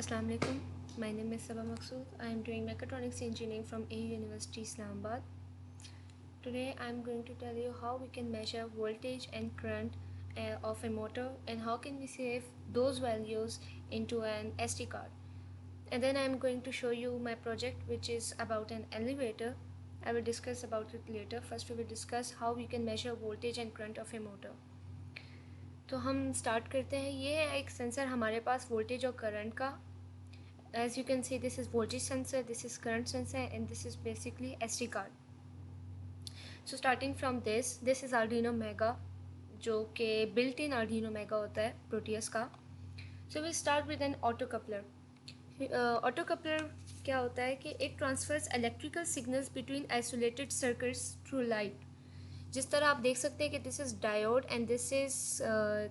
Assalamu alaikum. My name is Sabah Maqsood. I am doing mechatronics engineering from AU University Islamabad. Today I am going to tell you how we can measure voltage and current of a motor and how can we save those values into an SD card. And then I am going to show you my project which is about an elevator. I will discuss about it later. First we will discuss how we can measure voltage and current of a motor. तो हम start करते हैं. ये है एक sensor हमारे पास voltage और current का. As you can see, this is voltage sensor, this is current sensor, and this is basically SD card. So starting from this is Arduino Mega, जो कि built in Arduino Mega होता है Proteus का. So we start with an auto coupler. Auto coupler क्या होता है कि it transfers electrical signals between isolated circuits through light. जिस तरह आप देख सकते हैं कि this is diode and this is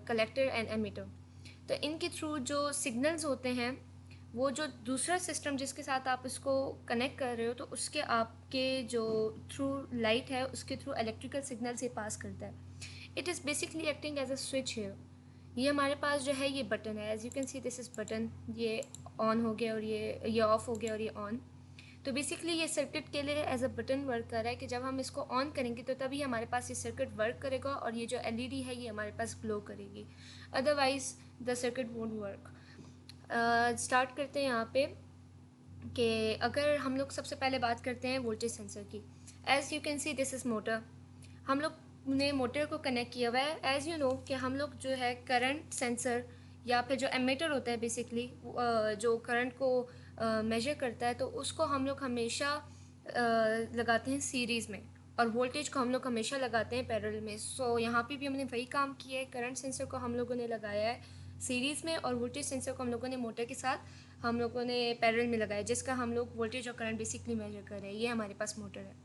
collector and emitter. तो इनके थ्रू जो सिग्नल्स होते हैं वो जो दूसरा सिस्टम जिसके साथ आप इसको कनेक्ट कर रहे हो तो उसके आपके जो थ्रू लाइट है उसके थ्रू इलेक्ट्रिकल सिग्नल से पास करता है. It is basically acting as a switch है. ये हमारे पास जो है ये बटन है. As you can see this is button. ये ऑन हो गया और ये ऑफ हो गया और ये ऑन. तो बेसिकली ये सर्किट के लिए एज अ बटन वर्क कर रहा है कि जब हम इसको ऑन करेंगे तो तभी हमारे पास ये सर्किट वर्क करेगा और ये जो एलईडी है ये हमारे पास ग्लो करेगी. Otherwise the circuit won't work. Start करते हैं यहाँ पे कि अगर हम लोग सबसे पहले बात करते हैं वोल्टेज सेंसर की. As you can see this is motor. हम लोग ने मोटर को कनेक्ट किया हुआ है. एज़ यू नो कि हम लोग जो है करंट सेंसर या फिर जो एमीटर होता है बेसिकली जो करंट को मेजर करता है तो उसको हम लोग हमेशा लगाते हैं सीरीज़ में और वोल्टेज को हम लोग हमेशा लगाते हैं पैरेलल में. सो यहाँ पे भी हमने वही काम किया है. करंट सेंसर को हम लोगों ने लगाया है सीरीज़ में और वोल्टेज सेंसर को हम लोगों ने मोटर के साथ हम लोगों ने पैरेलल में लगाया जिसका हम लोग वोल्टेज और करंट बेसिकली मेजर कर रहे हैं. ये हमारे पास मोटर है.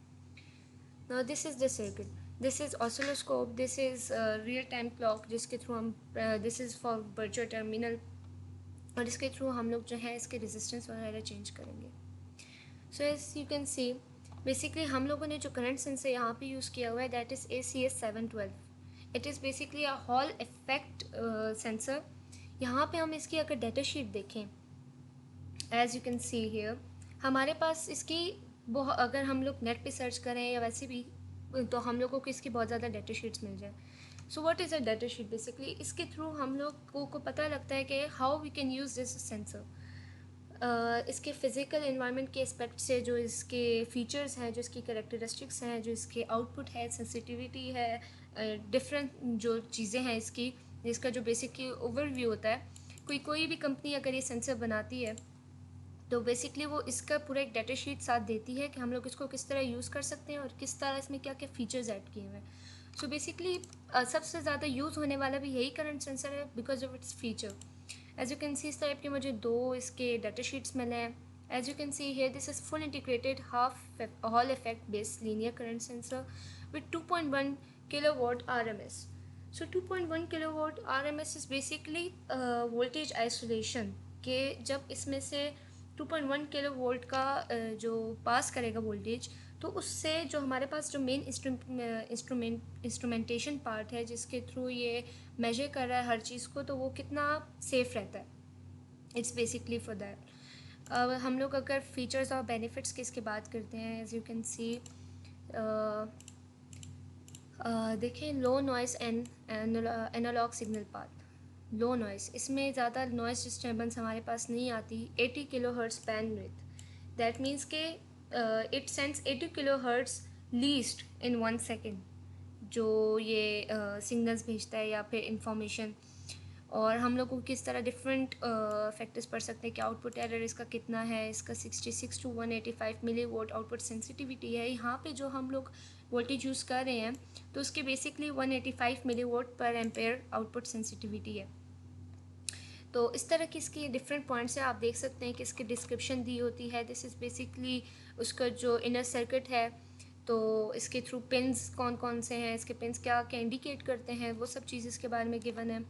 Now this is the circuit. This is oscilloscope. This is real time clock जिसके थ्रू हम this is for virtual terminal और इसके थ्रू हम लोग जो है इसके रेजिस्टेंस वगैरह चेंज करेंगे. So as you can see basically हम लोगों ने जो करंट सेंसर यहाँ पे यूज़ किया हुआ है that is ACS712. It is basically a hall effect sensor. यहाँ पे हम इसकी अगर डाटा शीट देखें as you can see here हमारे पास इसकी अगर हम लोग नेट पे सर्च करें या वैसे भी तो हम लोगों को इसकी बहुत ज़्यादा डाटा शीट्स मिल जाए. So what is a data sheet basically इसके थ्रू हम लोग को पता लगता है कि how we can use this sensor. इसके फ़िज़िकल इन्वायरमेंट के एस्पेक्ट से जो इसके फ़ीचर्स हैं जो इसकी कैरेक्टरिस्टिक्स हैं जो इसके आउटपुट है सेंसिटिविटी है डिफरेंट जो चीज़ें हैं इसका जो बेसिकली ओवरव्यू होता है. कोई भी कंपनी अगर ये सेंसर बनाती है तो बेसिकली वो इसका पूरा एक डाटा शीट साथ देती है कि हम लोग इसको किस तरह यूज़ कर सकते हैं और किस तरह इसमें क्या क्या फ़ीचर्स ऐड किए हुए हैं. सो बेसिकली सबसे ज़्यादा यूज़ होने वाला भी यही करंट सेंसर है because of its feature. As you can see इस टाइप के मुझे दो इसके डाटा शीट्स मिले हैं. As you can see here this is full integrated half Hall effect based linear current sensor with 2.1 kilowatt RMS. So 2.1 kilowatt RMS is basically voltage isolation के जब इसमें से 2.1 किलोवोल्ट का जो पास करेगा वोल्टेज तो उससे जो हमारे पास जो मेन इंस्ट्रूमेंटेशन पार्ट है जिसके थ्रू ये मेजर कर रहा है हर चीज़ को तो वो कितना सेफ़ रहता है. It's basically for that. हम लोग अगर फीचर्स और बेनिफिट्स की इसकी बात करते हैं एज यू कैन सी देखें low noise and analog signal path. Low noise इसमें ज़्यादा नॉइस डिस्टर्बेंस हमारे पास नहीं आती. 80 kilo hertz bandwidth that means के it sends 80 kilo hertz least in 1 second जो ये सिग्नल्स भेजता है या फिर इंफॉर्मेशन. और हम लोग को किस तरह डिफरेंट फैक्टर्स पढ़ सकते हैं कि आउटपुट एरर इसका कितना है. इसका 66 to 185 milli volt output sensitivity है. यहाँ पे जो हम लोग वोल्टेज यूज़ कर रहे हैं तो उसकी बेसिकली 185 मिली वोल्ट पर एम्पेयर आउटपुट सेंसिटिविटी है. तो इस तरह की इसकी डिफरेंट पॉइंट्स हैं. आप देख सकते हैं कि इसकी डिस्क्रिप्शन दी होती है. दिस इज़ बेसिकली उसका जो इनर सर्किट है तो इसके थ्रू पिन्स कौन कौन से हैं इसके पिन्स क्या क्या इंडिकेट करते हैं वो सब चीज़ इसके बारे में गिवन है.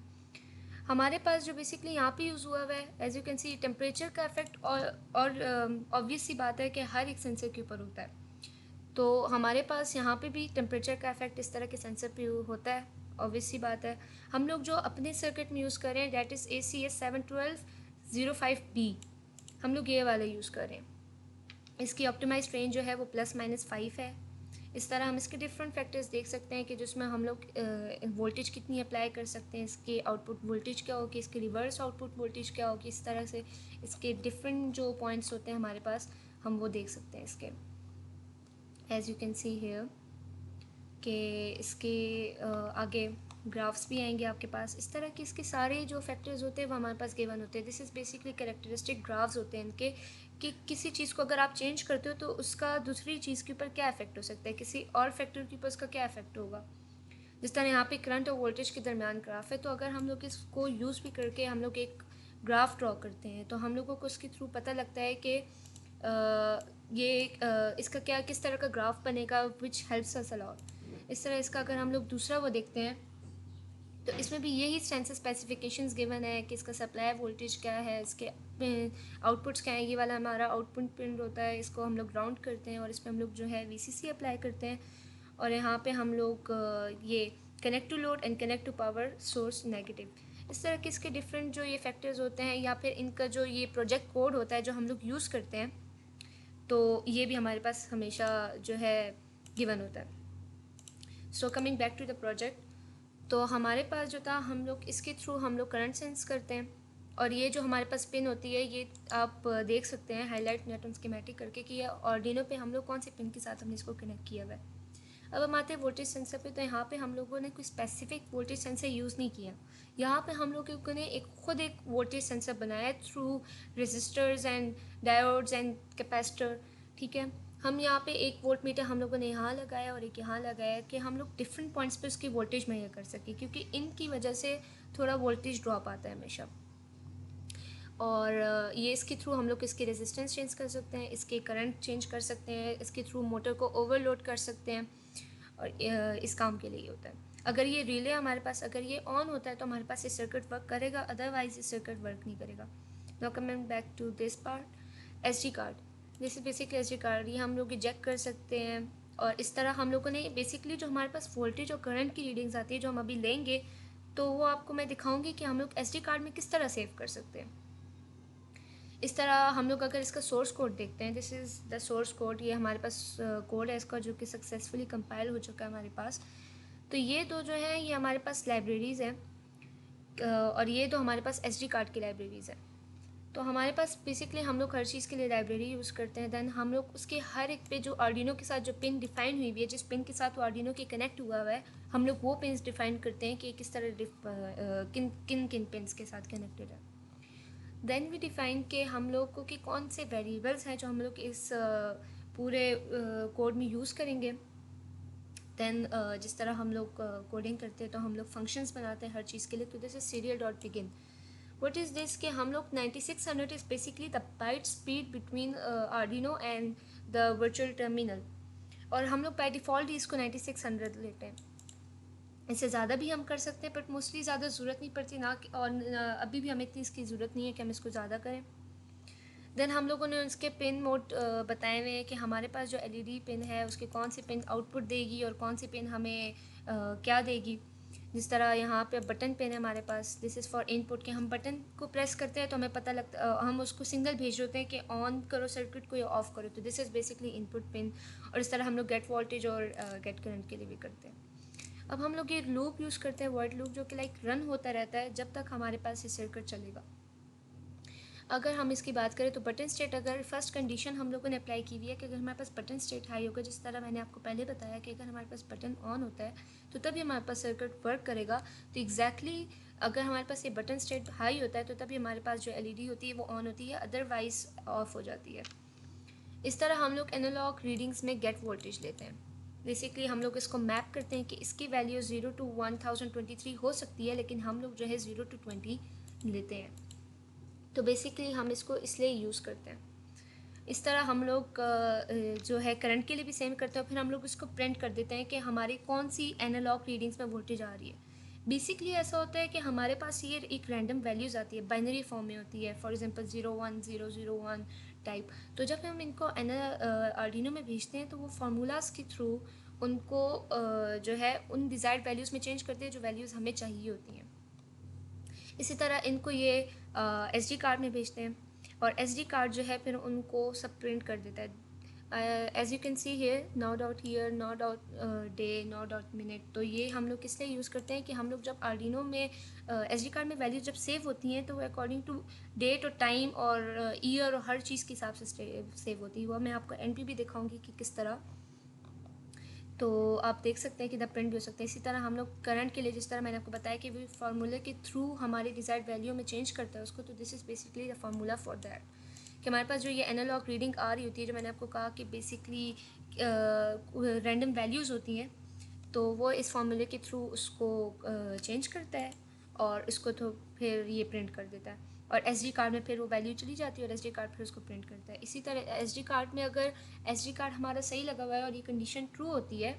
हमारे पास जो बेसिकली यहाँ पे यूज़ हुआ है as you can see temperature का इफेक्ट और ऑब्वियस सी बात है कि हर एक सेंसर के ऊपर होता है. तो हमारे पास यहाँ पे भी टेम्परेचर का इफेक्ट इस तरह के सेंसर पे होता है. ऑब्वियस सी बात है. हम लोग जो अपने सर्किट में यूज़ करें डैट इज़ ACS712 05B, हम लोग ये वाला यूज़ कर रहे हैं। इसकी ऑप्टिमाइज्ड रेंज जो है वो +-5 है। इस तरह हम इसके डिफरेंट फैक्टर्स देख सकते हैं कि जिसमें हम लोग वोल्टेज कितनी अप्लाई कर सकते हैं, इसके आउटपुट वोल्टेज क्या होगी, इसके रिवर्स आउटपुट वोल्टेज क्या होगी। इस तरह से इसके डिफरेंट जो पॉइंट्स होते हैं हमारे पास, हम वो देख सकते हैं इसके। As you can see here कि इसके आगे ग्राफ्स भी आएंगे आपके पास। इस तरह के इसके सारे जो फैक्टर्स होते हैं वो हमारे पास गिवन होते हैं। This is basically characteristic graphs होते हैं इनके, कि किसी चीज़ को अगर आप चेंज करते हो तो उसका दूसरी चीज़ के ऊपर क्या इफेक्ट हो सकता है, किसी और फैक्टर के ऊपर उसका क्या इफेक्ट होगा। जिस तरह यहाँ पे करंट और वोल्टेज के दरमियान ग्राफ है, तो अगर हम लोग इसको यूज़ भी करके हम लोग एक ग्राफ ड्रॉ करते हैं तो हम लोगों को उसके थ्रू पता लगता है कि इसका क्या किस तरह का ग्राफ बनेगा, विच हेल्प्स अस अलॉट। इस तरह इसका अगर हम लोग दूसरा वो देखते हैं तो इसमें भी यही सेंसर स्पेसिफिकेशंस गिवन है कि इसका सप्लाई वोल्टेज क्या है, इसके आउटपुट्स क्या है। ये वाला हमारा आउटपुट पिन होता है, इसको हम लोग ग्राउंड करते हैं और इस पर हम लोग जो है VCC अप्लाई करते हैं। और यहाँ पे हम लोग ये connect to load and connect to power source negative. इस तरह के इसके डिफरेंट जो ये फैक्टर्स होते हैं, या फिर इनका जो ये प्रोजेक्ट कोड होता है जो हम लोग यूज़ करते हैं, तो ये भी हमारे पास हमेशा जो है गिवन होता है। So coming back to the project, तो हमारे पास जो था, हम लोग इसके थ्रू हम लोग करंट सेंस करते हैं। और ये जो हमारे पास पिन होती है, ये आप देख सकते हैं हाईलाइट नेटवर्क स्कीमेटिक करके कि ये आर्डिनो पे हम लोग कौन से पिन के साथ हमने इसको कनेक्ट किया हुआ है। अब हम आते हैं वोल्टेज सेंसर पे, तो यहाँ पे हम लोगों ने कोई स्पेसिफिक वोल्टेज सेंसर यूज़ नहीं किया। यहाँ पे हम लोगों ने खुद एक वोल्टेज सेंसर बनाया है through resistors and diodes and capacitor. ठीक है, हम यहाँ पे एक वोल्ट मीटर हम लोगों ने यहाँ लगाया और एक यहाँ लगाया कि हम लोग डिफरेंट पॉइंट्स पे उसकी वोल्टेज मेजर कर सकें, क्योंकि इनकी वजह से थोड़ा वोल्टेज ड्रॉप आता है हमेशा। और ये इसके थ्रू हम लोग इसकी रेजिस्टेंस चेंज कर सकते हैं, इसके करंट चेंज कर सकते हैं, इसके थ्रू मोटर को ओवरलोड कर सकते हैं। और इस काम के लिए होता है। अगर ये रिले हमारे पास अगर ये ऑन होता है तो हमारे पास ये सर्किट वर्क करेगा, अदरवाइज ये सर्किट वर्क नहीं करेगा। Now coming back to this part, SD card. This is basically SD card, ये हम लोग इजेक्ट कर सकते हैं। और इस तरह हम लोगों ने बेसिकली जो हमारे पास वोल्टेज और करंट की रीडिंग्स आती है जो हम अभी लेंगे, तो वो आपको मैं दिखाऊंगी कि हम लोग SD कार्ड में किस तरह सेव कर सकते हैं। इस तरह हम लोग अगर इसका सोर्स कोड देखते हैं, this is the source code. ये हमारे पास कोड है इसका जो कि सक्सेसफुली कंपाइल हो चुका है हमारे पास। तो ये दो जो है ये हमारे पास लाइब्रेरीज़ हैं, और ये दो हमारे पास SD कार्ड की लाइब्रेरीज़ हैं। तो हमारे पास बेसिकली हम लोग हर चीज़ के लिए लाइब्रेरी यूज़ करते हैं। देन हम लोग उसके हर एक पे जो आर्डिनो के साथ जो पिन डिफाइन हुई हुई है, जिस पिन के साथ वो आर्डिनो के कनेक्ट हुआ हुआ है, हम लोग वो पिन्स डिफाइन करते हैं कि किस तरह किन किन किन पिन्स के साथ कनेक्टेड है। देन वी डिफाइन के हम लोग को कि कौन से वेरिएबल्स हैं जो हम लोग इस पूरे कोड में यूज़ करेंगे। देन जिस तरह हम लोग कोडिंग करते हैं तो हम लोग फंक्शंस बनाते हैं हर चीज़ के लिए। तो this is serial dot begin. What is this कि हम लोग 9600 is basically the byte speed between Arduino and the virtual terminal, और हम लोग बाई डिफ़ॉल्ट ही इसको 9600 लेते हैं। इससे ज़्यादा भी हम कर सकते हैं, बट मोस्टली ज़्यादा ज़रूरत नहीं पड़ती ना, और अभी भी हमें इतनी इसकी ज़रूरत नहीं है कि हम इसको ज़्यादा करें। देन हम लोगों ने उसके पिन मोड बताए हुए हैं कि हमारे पास जो LED पिन है उसके कौन सी पिन आउटपुट देगी और कौन सी पिन हमें क्या देगी। जिस तरह यहाँ पे बटन पिन है हमारे पास, दिस इज़ फॉर इनपुट, के हम बटन को प्रेस करते हैं तो हमें पता लगता हम उसको सिंगल भेज देते हैं कि ऑन करो सर्किट को या ऑफ़ करो। तो this is basically input pin. और इस तरह हम लोग गेट वोल्टेज और गेट करंट के लिए भी करते हैं। अब हम लोग ये लूप यूज़ करते हैं, वर्ड लूप, जो कि लाइक रन होता रहता है जब तक हमारे पास ये सर्किट चलेगा। अगर हम इसकी बात करें तो बटन स्टेट, अगर फर्स्ट कंडीशन हम लोगों ने अप्लाई की हुई है कि अगर हमारे पास बटन स्टेट हाई होगा, जिस तरह मैंने आपको पहले बताया कि अगर हमारे पास बटन ऑन होता है तो तभी हमारे पास सर्किट वर्क करेगा। तो एग्जैक्टली अगर हमारे पास ये बटन स्टेट हाई होता है तो तभी हमारे पास जो LED होती है वो ऑन होती है, अदरवाइज ऑफ हो जाती है। इस तरह हम लोग एनालॉग रीडिंग्स में गेट वोल्टेज लेते हैं। बेसिकली हम लोग इसको मैप करते हैं कि इसकी वैल्यू 0 to 1023 हो सकती है, लेकिन हम लोग जो है 0 to 20 लेते हैं। तो बेसिकली हम इसको इसलिए यूज़ करते हैं। इस तरह हम लोग जो है करंट के लिए भी सेम करते हैं, फिर हम लोग इसको प्रिंट कर देते हैं कि हमारी कौन सी एनालॉग रीडिंग्स में वोल्टेज आ रही है। बेसिकली ऐसा होता है कि हमारे पास ये एक रैंडम वैल्यूज़ आती है, बाइनरी फॉर्म में होती है, फॉर एग्जांपल 01001 टाइप। तो जब हम इनको आर्डिनो में भेजते हैं तो वो फार्मूलाज के थ्रू उनको जो है उन डिज़ायर्ड वैल्यूज़ में चेंज करते हैं जो वैल्यूज़ हमें चाहिए होती हैं। इसी तरह इनको ये SD कार्ड में भेजते हैं और SD कार्ड जो है फिर उनको सब प्रिंट कर देता है। As you can see here, not dot year, not dot day, not dot minute. तो ये हम लोग किस लिए यूज़ करते हैं कि हम लोग जब आर्डिनो में SD कार्ड में वैल्यू जब सेव होती हैं तो वो अकॉर्डिंग टू डेट और टाइम और ईयर और हर चीज़ के हिसाब से सेव होती है। वो मैं आपको एंड भी दिखाऊंगी कि किस तरह। तो आप देख सकते हैं कि द प्रिंट भी हो सकते हैं। इसी तरह हम लोग करंट के लिए जिस तरह मैंने आपको बताया कि वो फार्मूले के थ्रू हमारे डिज़ायर्ड वैल्यू में चेंज करता है उसको, तो this is basically the formula for that कि हमारे पास जो ये एनालॉग रीडिंग आ रही होती है, जो मैंने आपको कहा कि बेसिकली रैंडम वैल्यूज़ होती हैं, तो वो इस फार्मूले के थ्रू उसको चेंज करता है और इसको तो फिर ये प्रिंट कर देता है और SD कार्ड में फिर वो वैल्यू चली जाती है और SD कार्ड फिर उसको प्रिंट करता है। इसी तरह SD कार्ड में अगर SD कार्ड हमारा सही लगा हुआ है और ये कंडीशन ट्रू होती है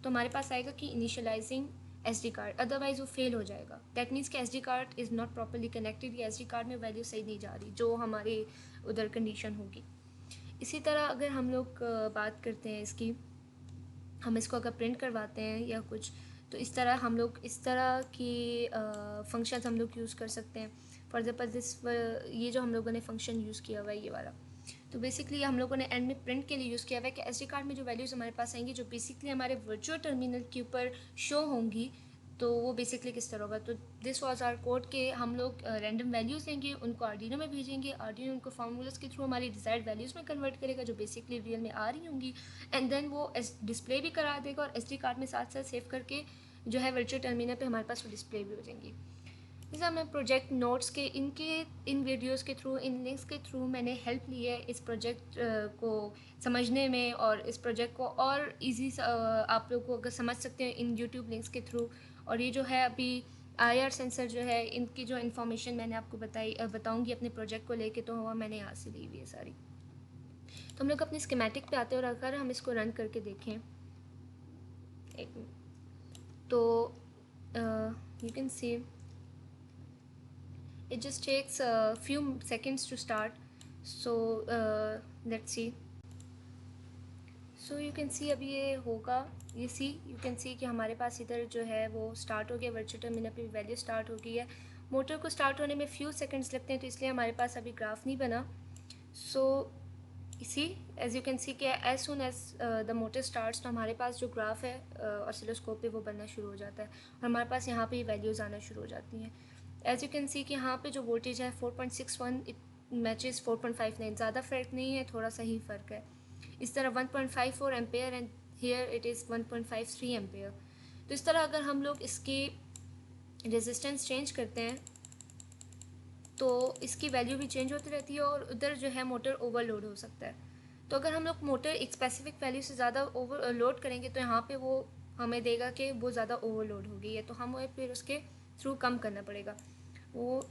तो हमारे पास आएगा कि इनिशियलाइजिंग SD कार्ड, अदरवाइज वो फेल हो जाएगा। दैट मीन्स कि SD card is not properly connected, या SD कार्ड में वैल्यू सही नहीं जा रही जो हमारे उधर कंडीशन होगी। इसी तरह अगर हम लोग बात करते हैं इसकी, हम इसको अगर प्रिंट करवाते हैं या कुछ, तो इस तरह हम लोग इस तरह की फंक्शंस हम लोग यूज़ कर सकते हैं। फॉर एग्जाम्पल दिस, ये जो हम लोगों ने फंक्शन यूज़ किया हुआ है ये वाला, तो बेसिकली हम लोगों ने एंड में प्रिंट के लिए यूज़ किया हुआ है कि SD कार्ड में जो वैल्यूज़ हमारे पास आएंगी जो बेसिकली हमारे वर्चुअल टर्मिनल के ऊपर शो होंगी, तो वो बेसिकली किस तरह होगा। तो दिस वाज आवर कोड के हम लोग रैंडम वैल्यूज़ लेंगे, उनको आर्डिनो में भेजेंगे, आर्डिनो उनको फार्मूलाज के थ्रू हमारी डिज़ायर्ड वैल्यूज़ में कन्वर्ट करेगा जो बेसिकली रियल में आ रही होंगी, एंड देन वो डिस्प्ले भी करा देगा और SD कार्ड में साथ साथ सेव करके जो है वर्चुअल टर्मिनल पे हमारे पास वो डिस्प्ले भी हो जाएंगी। जैसे हमने प्रोजेक्ट नोट्स के इन वीडियोस के थ्रू, इन लिंक्स के थ्रू मैंने हेल्प ली है इस प्रोजेक्ट को समझने में, और इस प्रोजेक्ट को और इजी आप लोग को अगर समझ सकते हैं इन यूट्यूब लिंक्स के थ्रू। और ये जो है अभी IR सेंसर जो है, इनकी जो इन्फॉर्मेशन मैंने आपको बताऊंगी अपने प्रोजेक्ट को लेके, तो वो मैंने यहाँ से ली हुई है सारी। तो हम लोग अपनी स्कीमेटिक पे आते हैं और अगर हम इसको रन करके देखें, एक मिनट, तो you can C it just takes a few seconds to start. So let's see. So you can see अभी ये होगा, ये सी यू कैन सी कि हमारे पास इधर जो है वो स्टार्ट हो गया, वर्चुअल टर्मिनल पे वैल्यू स्टार्ट हो गई है। मोटर को स्टार्ट होने में फ्यू सेकंड्स लगते हैं, तो इसलिए हमारे पास अभी ग्राफ नहीं बना। सो इसी एज यू कैन सी कि as soon as the motor starts, तो हमारे पास जो ग्राफ है ऑसिलोस्कोप पे वो बनना शुरू हो जाता है और हमारे पास यहाँ पे वैल्यूज़ आना शुरू हो जाती हैं। एज यू कैन सी कि यहाँ पे जो वोल्टेज है 4.61, इट मैचेस 4.59, ज़्यादा फ़र्क नहीं है, थोड़ा सा ही फ़र्क है। इस तरह 1.54 ampere and here it is 1.53 ampere. तो इस तरह अगर हम लोग इसकी रेजिस्टेंस चेंज करते हैं तो इसकी वैल्यू भी चेंज होती रहती है और उधर जो है मोटर ओवरलोड हो सकता है। तो अगर हम लोग मोटर एक स्पेसिफिक वैल्यू से ज़्यादा ओवरलोड करेंगे तो यहाँ पे वो हमें देगा कि वो ज़्यादा ओवरलोड हो गई है, तो हमें फिर उसके थ्रू कम करना पड़ेगा। वो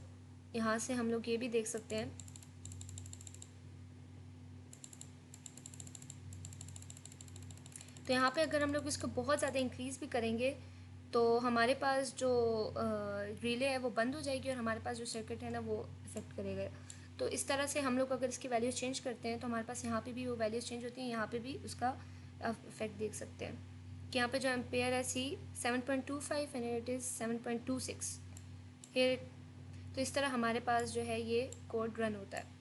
यहाँ से हम लोग ये भी देख सकते हैं, तो यहाँ पे अगर हम लोग इसको बहुत ज़्यादा इंक्रीज़ भी करेंगे तो हमारे पास जो रिले है वो बंद हो जाएगी और हमारे पास जो सर्किट है ना वो इफेक्ट करेगा। तो इस तरह से हम लोग अगर इसकी वैल्यूज़ चेंज करते हैं तो हमारे पास यहाँ पे भी वो वैल्यूज़ चेंज होती हैं, यहाँ पे भी उसका इफेक्ट देख सकते हैं कि यहाँ पे जो एम्पेयर है सी 7.25 एंड इट इज़ 7.26 फिर। तो इस तरह हमारे पास जो है ये कोड रन होता है।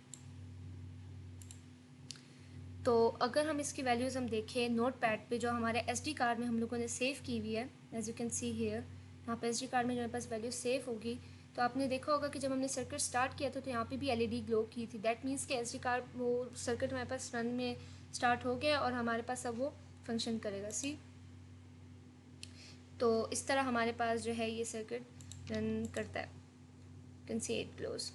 तो अगर हम इसकी वैल्यूज़ हम देखें नोट पैड पे जो हमारे SD कार्ड में हम लोगों ने सेव की हुई है, as you can see here, यहाँ पे SD कार्ड में जो हमारे पास वैल्यू सेव होगी, तो आपने देखा होगा कि जब हमने सर्किट स्टार्ट किया था तो यहाँ पे भी LED ग्लो की थी। दैट मीन्स कि SD कार्ड वो सर्किट हमारे पास रन में स्टार्ट हो गया और हमारे पास अब वो फंक्शन करेगा। सी तो इस तरह हमारे पास जो है ये सर्किट रन करता है, कैन सी इट ग्लोज।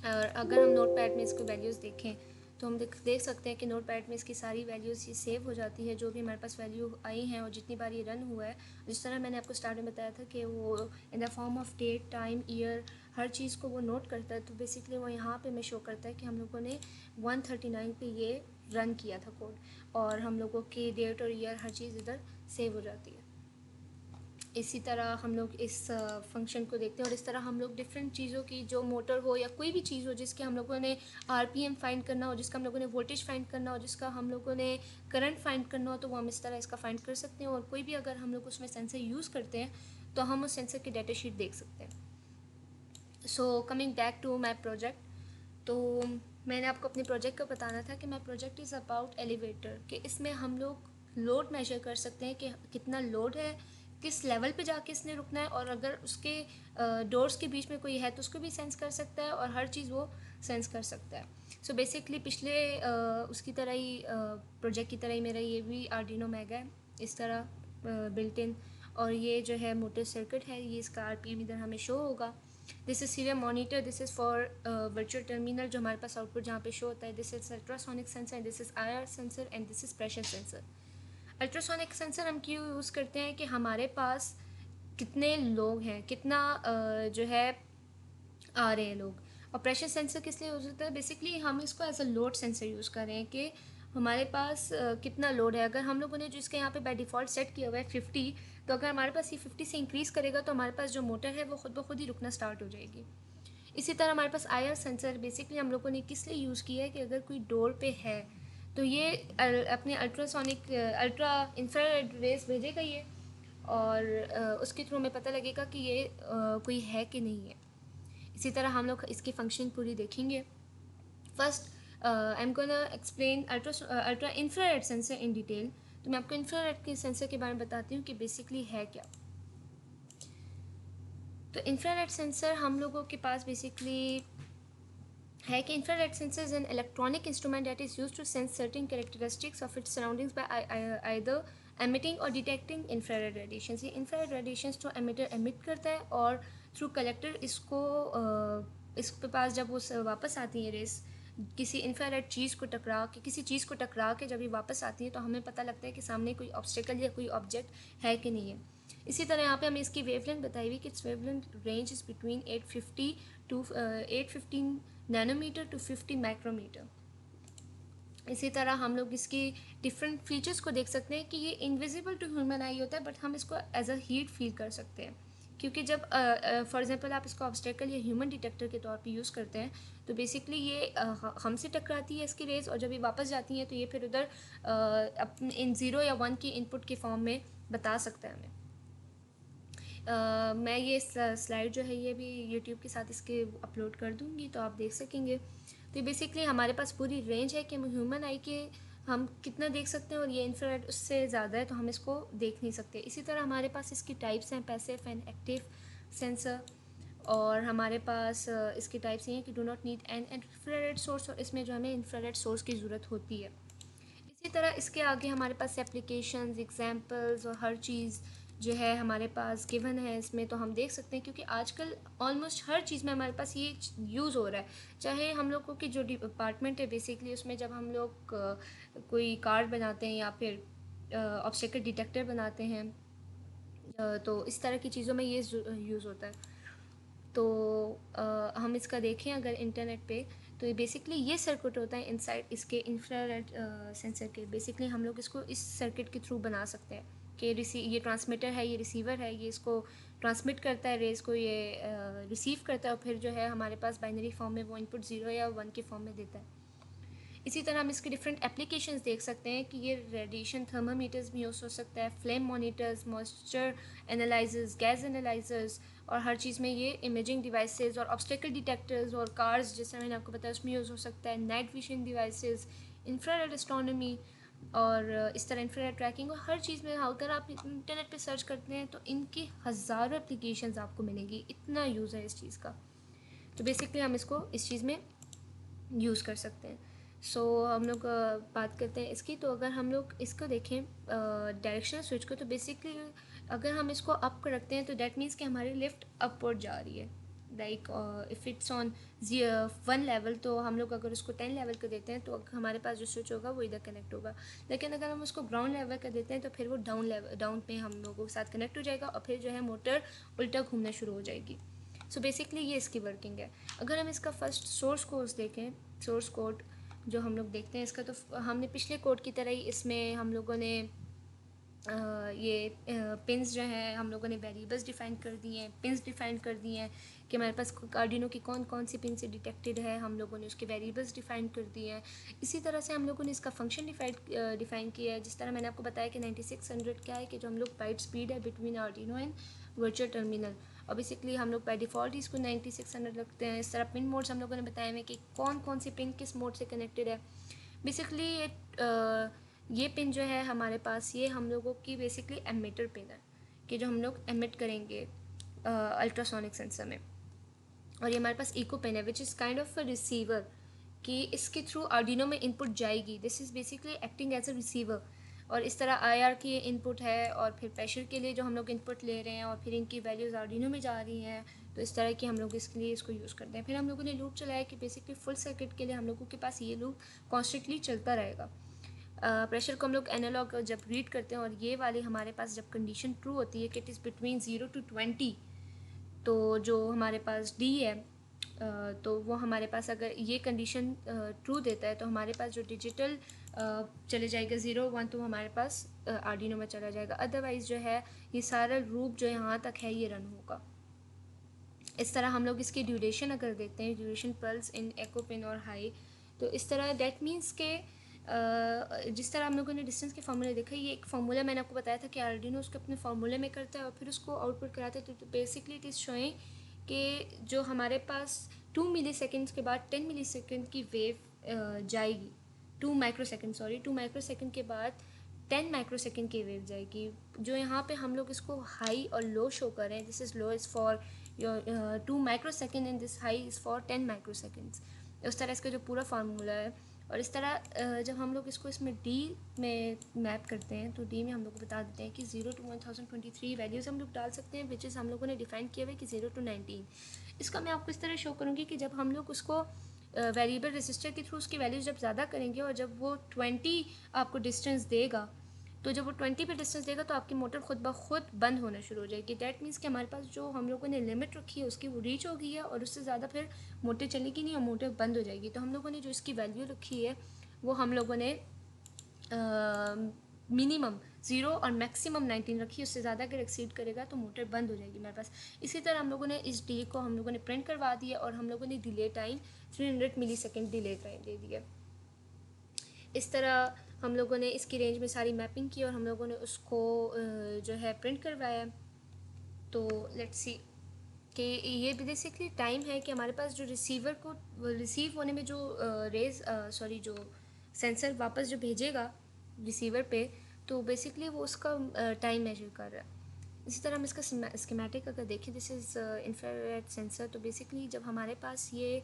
और अगर हम नोट पैड में इसको वैल्यूज़ देखें तो हम देख सकते हैं कि नोट पैड में इसकी सारी वैल्यूज़ ये सेव हो जाती है, जो भी हमारे पास वैल्यू आई हैं और जितनी बार ये रन हुआ है। जिस तरह मैंने आपको स्टार्ट में बताया था कि वो in the form of date, time, year, हर चीज़ को वो नोट करता है। तो बेसिकली वो यहाँ पे हमें शो करता है कि हम लोगों ने 139 पे ये रन किया था कोड, और हम लोगों की डेट और ईयर हर चीज़ इधर सेव हो जाती है। इसी तरह हम लोग इस फंक्शन को देखते हैं और इस तरह हम लोग डिफरेंट चीज़ों की, जो मोटर हो या कोई भी चीज़ हो जिसके हम लोगों ने RPM फाइंड करना हो, जिसका हम लोगों ने वोल्टेज फाइंड करना हो, जिसका हम लोगों ने करंट फाइंड करना हो, तो वो हम इस तरह इसका फाइंड कर सकते हैं। और कोई भी अगर हम लोग उसमें सेंसर यूज़ करते हैं तो हम उस सेंसर की डाटा शीट देख सकते हैं। So coming back to my project, तो मैंने आपको अपने प्रोजेक्ट का बताना था कि my project is about elevator, कि इसमें हम लोग लोड मेजर कर सकते हैं कि कितना लोड है, किस लेवल पे जाके इसने रुकना है, और अगर उसके डोर्स के बीच में कोई है तो उसको भी सेंस कर सकता है, और हर चीज़ वो सेंस कर सकता है। सो बेसिकली पिछले उसकी तरह ही प्रोजेक्ट की तरह ही मेरा ये भी आर्डिनो मैगा है, इस तरह बिल्ट इन। और ये जो है मोटर सर्किट है, ये इसका आरपीएम इधर हमें शो होगा। This is serial monitor, this is for virtual terminal जो हमारे पास आउटपुट जहाँ पे शो होता है। This is ultrasonic sensor, this is IR sensor and this is pressure sensor. Ultrasonic sensor हम क्यों यूज़ करते हैं कि हमारे पास कितने लोग हैं, कितना जो है आ रहे हैं लोग। और प्रेशर सेंसर किस लिए यूज़ होता है, बेसिकली हम इसको as a load sensor use कर रहे हैं कि हमारे पास कितना लोड है। अगर हम लोगों ने जो इसके यहाँ पे बाय डिफ़ॉल्ट सेट किया हुआ है 50, तो अगर हमारे पास ये 50 से इंक्रीज़ करेगा तो हमारे पास जो मोटर है वो खुद ब खुद ही रुकना स्टार्ट हो जाएगी। इसी तरह हमारे पास आईआर सेंसर बेसिकली हम लोगों ने किस लिए यूज़ किया है कि अगर कोई डोर पे है तो ये अपने अल्ट्रासोनिक अल्ट्रा इंफ्रारेड रेस भेजेगा ये, और उसके थ्रू हमें पता लगेगा कि ये कोई है कि नहीं है। इसी तरह हम लोग इसकी फंक्शन पूरी देखेंगे। First I am gonna explain ultra infrared sensor in detail. तो मैं आपको इंफ्रारेड के सेंसर के बारे में बताती हूँ कि बेसिकली है क्या। तो इंफ्रारेड सेंसर हम लोगों के पास बेसिकली है कि infrared sensor is an electronic instrument that is used to sense certain characteristics of its surroundings by either emitting or detecting infrared radiations. ये इंफ्रारेड रेडिएशंस तो एमिटर एमिट करता है, और थ्रू कलेक्टर इसको इसके पास जब वो वापस आती है रेस किसी इंफ्रारेड चीज़ को टकरा के, किसी चीज़ को टकरा के जब ये वापस आती है तो हमें पता लगता है कि सामने कोई ऑब्स्टेकल या कोई ऑब्जेक्ट है कि नहीं है। इसी तरह यहाँ पे हमें इसकी वेवलेंथ बताई हुई कि its wavelength range is between 850 to 815 nanometre to 50 micrometre. इसी तरह हम लोग इसकी डिफरेंट फीचर्स को देख सकते हैं कि ये इनविजिबल टू ह्यूमन आई होता है, बट हम इसको एज अ हीट फील कर सकते हैं। क्योंकि जब फॉर एग्जांपल आप इसको ऑब्स्टेकल या ह्यूमन डिटेक्टर के तौर पे यूज़ करते हैं तो बेसिकली ये हमसे टकराती है इसकी रेज, और जब ये वापस जाती हैं तो ये फिर उधर अपने इन 0 या 1 की इनपुट के फॉर्म में बता सकता है हमें। मैं ये स्लाइड जो है ये भी यूट्यूब के साथ इसके अपलोड कर दूँगी तो आप देख सकेंगे। तो बेसिकली हमारे पास पूरी रेंज है कि हम ह्यूमन आई के हम कितना देख सकते हैं, और ये इंफ्रारेड उससे ज़्यादा है तो हम इसको देख नहीं सकते। इसी तरह हमारे पास इसकी टाइप्स हैं, पैसिव एंड एक्टिव सेंसर। और हमारे पास इसकी टाइप्स ये हैं कि do not need an infrared source, और इसमें जो हमें इंफ्रारेड सोर्स की ज़रूरत होती है। इसी तरह इसके आगे हमारे पास एप्लीकेशंस, एग्जांपल्स और हर चीज़ जो है हमारे पास गिवन है इसमें, तो हम देख सकते हैं क्योंकि आजकल ऑलमोस्ट हर चीज़ में हमारे पास ये यूज़ हो रहा है। चाहे हम लोगों की जो डिपार्टमेंट है बेसिकली उसमें जब हम लोग कोई कार्ड बनाते हैं या फिर ऑब्स्टेकल डिटेक्टर बनाते हैं, तो इस तरह की चीज़ों में ये यूज़ होता है। तो हम इसका देखें अगर इंटरनेट पे, तो ये बेसिकली ये सर्किट होता है इनसाइड इसके इंफ्रारेड सेंसर के। बेसिकली हम लोग इसको इस सर्किट के थ्रू बना सकते हैं कि ये ट्रांसमीटर है, ये रिसीवर है, ये इसको ट्रांसमिट करता है रेस को, ये रिसीव करता है, और फिर जो है हमारे पास बाइनरी फॉर्म में वो इनपुट 0 या 1 के फॉर्म में देता है। इसी तरह हम इसके डिफरेंट एप्लीकेशंस देख सकते हैं कि ये रेडिएशन थर्मामीटर्स भी यूज़ हो सकता है, flame monitors, moisture analysers, gas analysers, और हर चीज़ में ये इमेजिंग डिवाइसेस और ऑब्स्टेकल डिटेक्टर्स और कार्स जैसे मैंने आपको बताया उसमें यूज़ हो सकता है, night vision devices, infrared astronomy, और इस तरह इंफ्रारेड ट्रैकिंग। और हर चीज़ में अगर आप इंटरनेट पे सर्च करते हैं तो इनकी हज़ारों एप्लीकेशंस आपको मिलेंगी, इतना यूज़ है इस चीज़ का। तो बेसिकली हम इसको इस चीज़ में यूज़ कर सकते हैं। हम लोग बात करते हैं इसकी। तो अगर हम लोग इसको देखें डायरेक्शनल स्विच को, तो बेसिकली अगर हम इसको अप कर रखते हैं तो डैट मीन्स कि हमारी लिफ्ट अपवर्ड जा रही है। Like if it's on 1 level, तो हम लोग अगर उसको 10 लेवल कर देते हैं तो हमारे पास जो स्विच होगा वो इधर कनेक्ट होगा। लेकिन अगर हम उसको ग्राउंड लेवल कर देते हैं तो फिर वो डाउन पे हम लोगों के साथ कनेक्ट हो जाएगा, और फिर जो है मोटर उल्टा घूमना शुरू हो जाएगी। बेसिकली ये इसकी वर्किंग है। अगर हम इसका फर्स्ट सोर्स कोड देखें, सोर्स कोड जो हम लोग देखते हैं इसका, तो हमने पिछले कोड की तरह ही इसमें हम लोगों ने ये पिंस जो है हम लोगों ने वेरिएबल्स डिफाइन कर दिए हैं, पिंस डिफाइन कर दिए हैं कि हमारे पास आर्डिनो की कौन कौन सी पिन से डिटेक्टेड है, हम लोगों ने उसके वेरिएबल्स डिफाइन कर दिए हैं। इसी तरह से हम लोगों ने इसका फंक्शन डिफाइन किया है। जिस तरह मैंने आपको बताया कि 9600 क्या है कि जो हम लोग बाइट स्पीड है between Arduino and virtual terminal, और बेसिकली हम लोग बाय डिफ़ॉल्ट ही इसको 9600 रखते हैं। इस तरह पिन मोड्स हम लोगों ने बताए हैं कि कौन कौन सी पिन किस मोड से कनेक्टेड है। बेसिकली ये पिन जो है हमारे पास, ये हम लोगों की बेसिकली एमिटर पिन है कि जो हम लोग एमिट करेंगे अल्ट्रासोनिक सेंसर में। और ये हमारे पास इको पिन है which is kind of a receiver, कि इसके थ्रू आर्डिनो में इनपुट जाएगी। This is basically acting as a receiver. और इस तरह आईआर की इनपुट है, और फिर प्रेशर के लिए जो हम लोग इनपुट ले रहे हैं, और फिर इनकी वैल्यूज़ आर्डिनो में जा रही हैं। तो इस तरह की हम लोग इसके लिए इसको यूज़ करते हैं। फिर हम लोगों ने लूप चलाया कि बेसिकली फुल सर्किट के लिए हम लोगों के पास ये लूप कॉन्स्टेंटली चलता रहेगा। प्रेशर को हम लोग एनालॉग जब रीड करते हैं, और ये वाली हमारे पास जब कंडीशन ट्रू होती है कि इट इज़ बिटवीन 0 to 20, तो जो हमारे पास डी है, तो वो हमारे पास अगर ये कंडीशन ट्रू देता है तो हमारे पास जो डिजिटल चले जाएगा 0 1, तो हमारे पास आर्डिनो में चला जाएगा। अदरवाइज़ जो है ये सारा लूप जो यहाँ तक है ये रन होगा। इस तरह हम लोग इसकी ड्यूरेशन अगर देखते हैं, ड्यूरेशन पल्स इन एको पिन और हाई, तो इस तरह दैट मीन्स के जिस तरह हम लोगों ने डिस्टेंस के फार्मूले देखा, ये एक फार्मूला मैंने आपको बताया था कि आर्डिनो उसको अपने फार्मूले में करता है और फिर उसको आउटपुट कराता है। तो बेसिकली इट इज़ शोइंग कि जो हमारे पास 2 मिलीसेकंड्स के बाद 10 मिलीसेकंड की वेव जाएगी, 2 माइक्रोसेकंड के बाद 10 माइक्रोसेकंड की वेव जाएगी। जो यहाँ पे हम लोग इसको हाई और लो शो कर रहे हैं, this is low is for your 2 microsecond and this high is for 10 microseconds. उस तरह इसका जो पूरा फार्मूला है। और इस तरह जब हम लोग इसको इसमें डी में मैप करते हैं, तो डी में हम लोग को बता देते हैं कि 0 to 1023 वैल्यूज़ हम लोग डाल सकते हैं, विच इज़ हम लोगों ने डिफाइन किया हुआ है कि 0 to 19। इसका मैं आपको इस तरह शो करूँगी कि जब हम लोग उसको वेरिएबल रेजिस्टर के थ्रू उसकी वैल्यूज जब ज़्यादा करेंगे, और जब वो 20 आपको डिस्टेंस देगा, तो जब वो 20 पे डिस्टेंस देगा तो आपकी मोटर खुद ब खुद बंद होना शुरू हो जाएगी। डैट मीन्स कि हमारे पास जो हम लोगों ने लिमिट रखी है उसकी वो रीच हो गई है, और उससे ज़्यादा फिर मोटर चलेगी नहीं और मोटर बंद हो जाएगी। तो हम लोगों ने जो इसकी वैल्यू रखी है वो हम लोगों ने मिनिमम 0 और मैक्सिमम 19 रखी है। उससे ज़्यादा अगर एक्सीड करेगा तो मोटर बंद हो जाएगी हमारे पास। इसी तरह हम लोगों ने इस डी को हम लोगों ने प्रिंट करवा दिया, और हम लोगों ने delay time 300 millisecond delay time दे दिया। इस तरह हम लोगों ने इसकी रेंज में सारी मैपिंग की और हम लोगों ने उसको जो है प्रिंट करवाया। तो लेट्स सी कि ये बेसिकली टाइम है कि हमारे पास जो रिसीवर को रिसीव होने में जो जो सेंसर वापस जो भेजेगा रिसीवर पे, तो बेसिकली वो उसका टाइम मेजर कर रहा है। इसी तरह हम इसका स्कीमेटिक अगर देखें, दिस इज़ इंफ्रारेड सेंसर। तो बेसिकली जब हमारे पास ये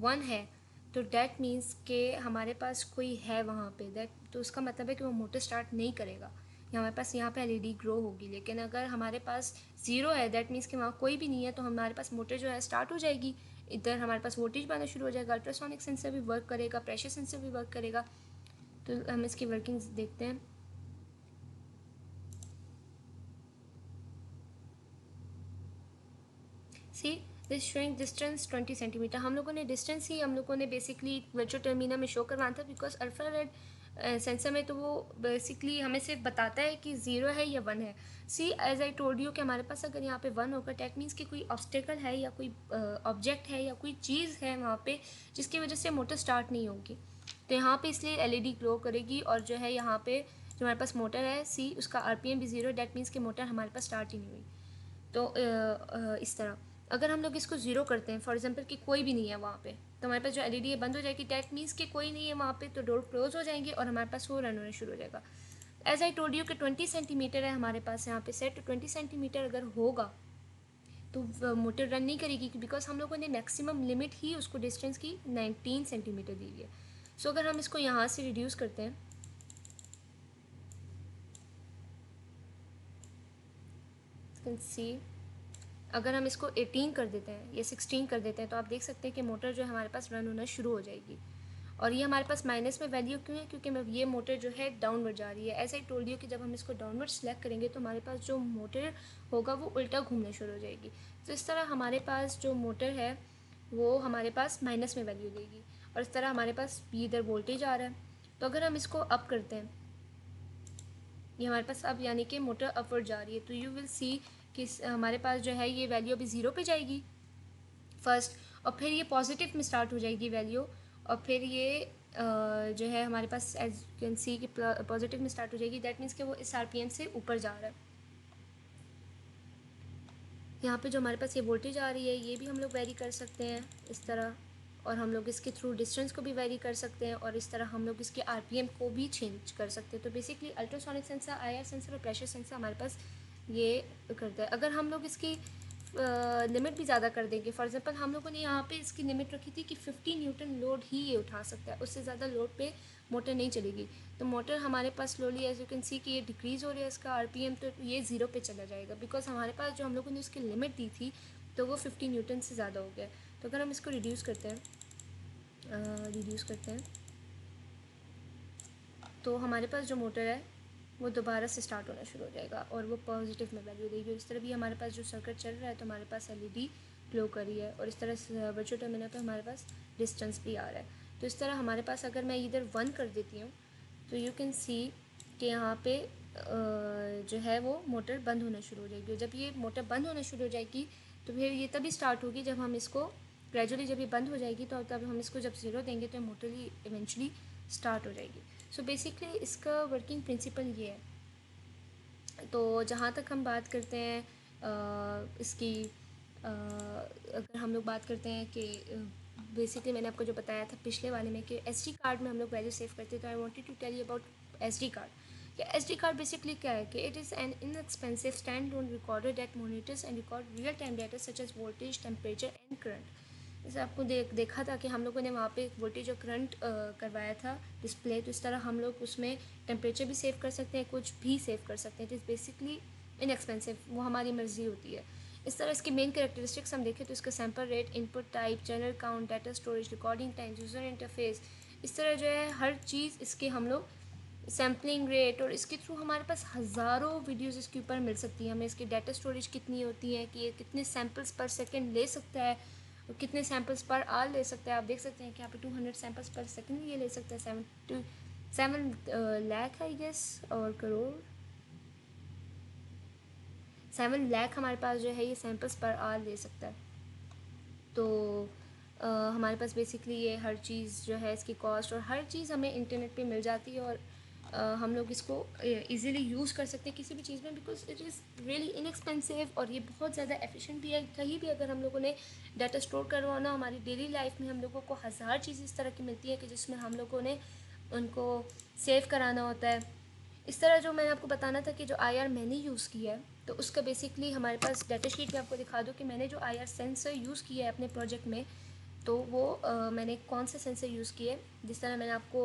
1 है तो डैट मीन्स के हमारे पास कोई है वहाँ पे, दैट तो उसका मतलब है कि वो मोटर स्टार्ट नहीं करेगा, हमारे पास यहाँ पे एलईडी ग्रो होगी। लेकिन अगर हमारे पास 0 है दैट मीन्स कि वहाँ कोई भी नहीं है, तो हमारे पास मोटर जो है स्टार्ट हो जाएगी। इधर हमारे पास वोल्टेज बनना शुरू हो जाएगा, अल्ट्रासोनिक सेंसर भी वर्क करेगा, प्रेशर सेंसर भी वर्क करेगा। तो हम इसकी वर्किंग्स देखते हैं। See this showing distance 20 centimetre. हम लोगों ने डिस्टेंस ही हम लोगों ने बेसिकली वर्चुअल टर्मिनल में शो करवाना था, बिकॉज अल्ट्रारेड सेंसर में तो वो बेसिकली हमें सिर्फ बताता है कि 0 है या 1 है। सी एज आई टोल्ड यू कि हमारे पास अगर यहाँ पे 1 होगा डैट मीन्स कि कोई ऑब्स्टेकल है या कोई ऑब्जेक्ट है या कोई चीज़ है वहाँ पे जिसकी वजह से मोटर स्टार्ट नहीं होगी। तो यहाँ पे इसलिए एलईडी ग्लो करेगी, और जो है यहाँ पे जो हमारे पास मोटर है सी उसका आरपीएम भी 0, डैट मीन्स कि मोटर हमारे पास स्टार्ट ही नहीं हुई। तो इस तरह अगर हम लोग इसको 0 करते हैं, फॉर एग्जांपल कि कोई भी नहीं है वहाँ पे, तो हमारे पास जो एलईडी है बंद हो जाएगी। डैट मीन्स कि कोई नहीं है वहाँ पे, तो डोर क्लोज हो जाएंगे और हमारे पास वो रन होना शुरू हो जाएगा। एज आई टोल्ड यू कि 20 सेंटीमीटर है हमारे पास यहाँ पे सेट। 20 सेंटीमीटर अगर होगा तो मोटर रन नहीं करेगी, बिकॉज हम लोगों ने मैक्सिमम लिमिट ही उसको डिस्टेंस की 19 सेंटीमीटर दी है। सो अगर हम इसको यहाँ से रिड्यूस करते हैं, कैन सी अगर हम इसको 18 कर देते हैं या 16 कर देते हैं, तो आप देख सकते हैं कि मोटर जो है हमारे पास रन होना शुरू हो जाएगी। और ये हमारे पास माइनस में वैल्यू क्यों है, क्योंकि ये मोटर जो है डाउनवर्ड जा रही है। ऐसा ही टोल्ड यू कि जब हम इसको डाउनवर्ड सेलेक्ट करेंगे तो हमारे पास जो मोटर होगा वो उल्टा घूमना शुरू हो जाएगी। तो इस तरह हमारे पास जो मोटर है वो हमारे पास माइनस में वैल्यू देगी, और इस तरह हमारे पास इधर वोल्टेज आ रहा है। तो अगर हम इसको अप करते हैं, ये हमारे पास अब यानी कि मोटर अपवर्ड जा रही है, तो यू विल सी कि हमारे पास जो है ये वैल्यू अभी 0 पे जाएगी फर्स्ट, और फिर ये पॉजिटिव में स्टार्ट हो जाएगी वैल्यू, और फिर ये जो है हमारे पास एज यू कैन सी कि पॉजिटिव में स्टार्ट हो जाएगी। दैट मीन्स कि वो इस आरपीएम से ऊपर जा रहा है। यहाँ पे जो हमारे पास ये वोल्टेज आ रही है ये भी हम लोग वेरी कर सकते हैं इस तरह, और हम लोग इसके थ्रू डिस्टेंस को भी वेरी कर सकते हैं, और इस तरह हम लोग इसके आरपीएम को भी चेंज कर सकते हैं। तो basically ultrasonic sensor, IR sensor और प्रेशर सेंसर हमारे पास ये करता है। अगर हम लोग इसकी लिमिट भी ज़्यादा कर देंगे, फॉर एग्जांपल हम लोगों ने यहाँ पे इसकी लिमिट रखी थी कि 50 न्यूटन लोड ही ये उठा सकता है, उससे ज़्यादा लोड पे मोटर नहीं चलेगी। तो मोटर हमारे पास slowly as you can see कि ये डिक्रीज़ हो रही है इसका आरपीएम, तो ये ज़ीरो पे चला जाएगा, बिकॉज हमारे पास जो हम लोगों ने उसकी लिमिट दी थी तो वो 50 न्यूटन से ज़्यादा हो गया। तो अगर हम इसको रिड्यूस करते हैं तो हमारे पास जो मोटर है वो दोबारा से स्टार्ट होना शुरू हो जाएगा और वो पॉजिटिव में वैल्यू देगी। इस तरह भी हमारे पास जो सर्किट चल रहा है तो हमारे पास एलईडी ग्लो कर रही है, और इस तरह वर्चुअल टर्मिनल पे हमारे पास डिस्टेंस भी आ रहा है। तो इस तरह हमारे पास अगर मैं इधर 1 कर देती हूँ तो यू कैन सी कि यहाँ पे जो है वो मोटर बंद होना शुरू हो जाएगी। जब ये मोटर बंद होना शुरू हो जाएगी तो फिर ये तभी स्टार्ट होगी जब हम इसको ग्रेजुअली, जब ये बंद हो जाएगी तो तब हम इसको जब ज़ीरो देंगे तो मोटर ही इवेंचुअली स्टार्ट हो जाएगी। सो बेसिकली इसका वर्किंग प्रिंसिपल ये है। तो जहाँ तक हम बात करते हैं इसकी अगर हम लोग बात करते हैं कि बेसिकली मैंने आपको जो बताया था पिछले वाले में कि एसडी कार्ड में हम लोग वैल्यू सेव करते हैं, तो I wanted to tell you about SD card. कि एसडी कार्ड बेसिकली क्या है कि it is an inexpensive standalone recorder that monitors and record real time data such as voltage, temperature and current. जैसे आपको देखा था कि हम लोगों ने वहाँ पे वोल्टेज और करंट करवाया था डिस्प्ले, तो इस तरह हम लोग उसमें टेम्परेचर भी सेव कर सकते हैं, कुछ भी सेव कर सकते हैं। इट इज़ बेसिकली इनएक्सपेंसिव, वो हमारी मर्जी होती है। इस तरह इसकी मेन कैरेक्टरिस्टिक्स हम देखें तो इसका sample rate, input type, channel count, data storage, recording time, user interface, इस तरह जो है हर चीज़ इसके हम लोग सैम्पलिंग रेट, और इसके थ्रू हमारे पास हज़ारों वीडियोज़ इसके ऊपर मिल सकती है। हमें इसकी डाटा स्टोरेज कितनी होती है कि ये कितने सैम्पल्स पर सेकेंड ले सकता है और कितने सैम्पल्स पर आवर ले सकता है। आप देख सकते हैं कि यहाँ पे 200 सैम्पल्स पर सेकेंड ये ले सकता है। 7 लाख आई गेस, और करोड़ 7 लाख हमारे पास जो है ये सैम्पल्स पर आवर ले सकता है। तो हमारे पास बेसिकली ये हर चीज़ जो है इसकी कॉस्ट और हर चीज़ हमें इंटरनेट पे मिल जाती है, और हम लोग इसको इजीली यूज़ कर सकते हैं किसी भी चीज़ में, because it is really inexpensive और ये बहुत ज़्यादा एफिशिएंट भी है। कहीं भी अगर हम लोगों ने डाटा स्टोर करवाना, हमारी डेली लाइफ में हम लोगों को हज़ार चीज़ें इस तरह की मिलती है कि जिसमें हम लोगों ने उनको सेव कराना होता है। इस तरह जो मैंने आपको बताना था कि जो आईआर मैंने यूज़ किया है तो उसका बेसिकली हमारे पास डाटा शीट में आपको दिखा दूँ कि मैंने जो आईआर सेंसर यूज़ किया है अपने प्रोजेक्ट में, तो वो मैंने कौन से सेंसर यूज़ किए। जिस तरह मैंने आपको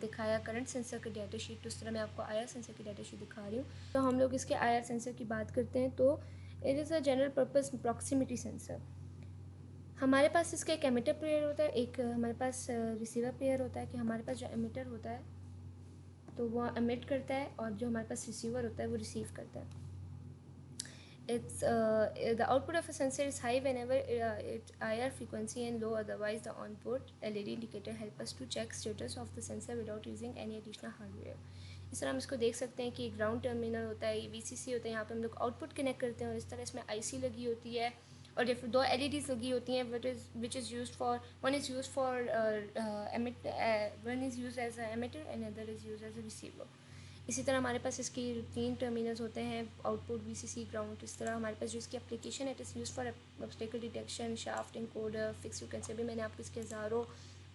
दिखाया करंट सेंसर का डाटा शीट, तो उस तरह मैं आपको आईआर सेंसर की डाटा शीट दिखा रही हूँ। तो हम लोग इसके आईआर सेंसर की बात करते हैं तो it is a general purpose proximity sensor. हमारे पास इसका एक एमिटर पेयर होता है, एक हमारे पास रिसीवर पेयर होता है कि हमारे पास जो एमिटर होता है तो वो एमिट करता है और जो हमारे पास रिसीवर होता है वो रिसीव करता है। It's the output of a sensor is high whenever it's higher frequency and low otherwise. The onboard LED indicator help us to check status of the sensor without using any additional hardware. इस तरह हम इसको देख सकते हैं कि ground terminal होता है, ये VCC होता है, यहाँ पे हम लोग आउटपुट कनेक्ट करते हैं और इस तरह इसमें IC लगी होती है और डिफरेंट 2 LEDs लगी होती हैं which is used for one is used for one is used as a emitter and other is used as a receiver. इसी तरह हमारे पास इसकी 3 टर्मिनल्स होते हैं, आउटपुट, VCC, ग्राउंड। इस तरह हमारे पास जो इसकी एप्लीकेशन है it is use for obstacle detection, shaft encoder, fix frequency भी मैंने आपको इसके हज़ारों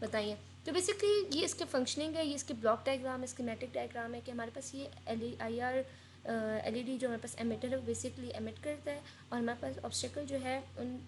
बताई हैं। तो बेसिकली ये इसके फंक्शनिंग है, ये इसके ब्लॉक डायग्राम है, स्कीमेटिक डायग्राम है कि हमारे पास ये IR LED जो हमारे पास एमिटर है वो बेसिकली एमिट करता है और हमारे पास ऑब्स्टेकल जो है उन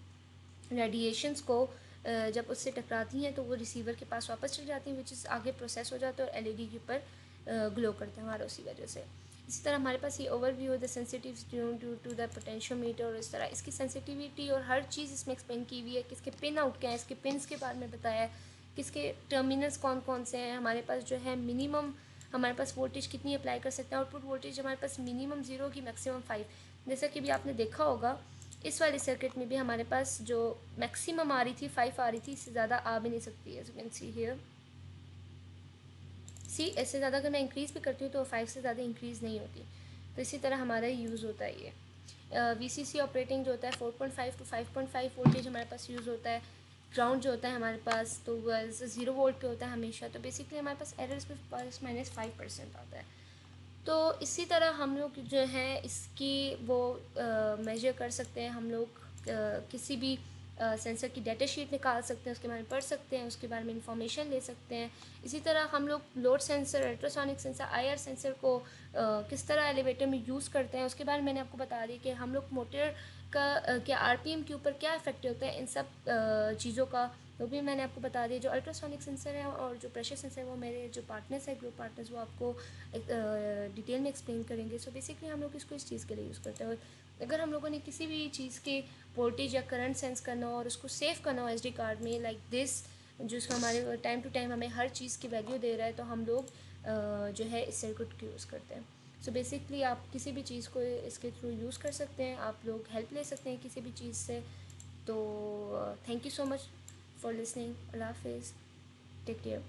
रेडिएशंस को जब उससे टकराती हैं तो वो रिसीवर के पास वापस चल जाती हैं, विच इज़ आगे प्रोसेस हो जाता है और LED के ऊपर ग्लो करता है हमारा उसी वजह से। इसी तरह हमारे पास ये overview the sensitive due to the potentiometer, और इस तरह इसकी सेंसिटिविटी और हर चीज़ इसमें एक्सप्लेन की हुई है कि इसके पिन आउट क्या है, इसके पिन्स के बारे में बताया है कि इसके टर्मिनल्स कौन कौन से हैं। हमारे पास जो है मिनिमम हमारे पास वोल्टेज कितनी अप्लाई कर सकते हैं, आउटपुट वोल्टेज हमारे पास मिनिमम 0 की मैक्सिमम 5। जैसा कि भी आपने देखा होगा इस वाले सर्किट में भी हमारे पास जो मैक्सिमम आ रही थी 5 आ रही थी, इससे ज़्यादा आ भी नहीं सकती है। यू कैन सी हियर, सी इससे ज़्यादा अगर मैं इंक्रीज़ भी करती हूँ तो 5 से ज़्यादा इंक्रीज़ नहीं होती। तो इसी तरह हमारा यूज़ होता है ये VCC ऑपरेटिंग जो होता है 4.5 टू 5.5 वोल्टेज हमारे पास यूज़ होता है। ग्राउंड जो होता है हमारे पास तो वह 0 वोल्ट पे होता है हमेशा। तो बेसिकली हमारे पास एरर्स पे ±5% आता है। तो इसी तरह हम लोग जो है इसकी वो मेजर कर सकते हैं। हम लोग किसी भी सेंसर की डाटा शीट निकाल सकते हैं, उसके बारे में पढ़ सकते हैं, उसके बारे में इंफॉर्मेशन ले सकते हैं। इसी तरह हम लोग load sensor, ultrasonic sensor, IR sensor को किस तरह एलिवेटर में यूज़ करते हैं उसके बारे में मैंने आपको बता दी कि हम लोग मोटर का क्या आरपीएम के ऊपर क्या इफेक्ट होता है, इन सब चीज़ों का वो भी मैंने आपको बता दिया। जो अल्ट्रासोनिक सेंसर है और जो प्रेशर सेंसर है वो मेरे जो पार्टनर्स है, ग्रुप पार्टनर्स, वो आपको डिटेल में एक्सप्लेन करेंगे। सो बेसिकली हम लोग इसको इस चीज़ के लिए यूज़ करते हैं। और अगर हम लोगों ने किसी भी चीज़ के वोल्टेज या करंट सेंस करना हो और उसको सेव करना हो एसडी कार्ड में लाइक दिस, जो हमारे टाइम टू टाइम हमें हर चीज़ की वैल्यू दे रहा है, तो हम लोग जो है इस सर्किट को यूज़ करते हैं। सो बेसिकली आप किसी भी चीज़ को इसके थ्रू यूज़ कर सकते हैं, आप लोग हेल्प ले सकते हैं किसी भी चीज़ से। तो thank you so much for listening. अल्लाह हाफिज़, टेक केयर।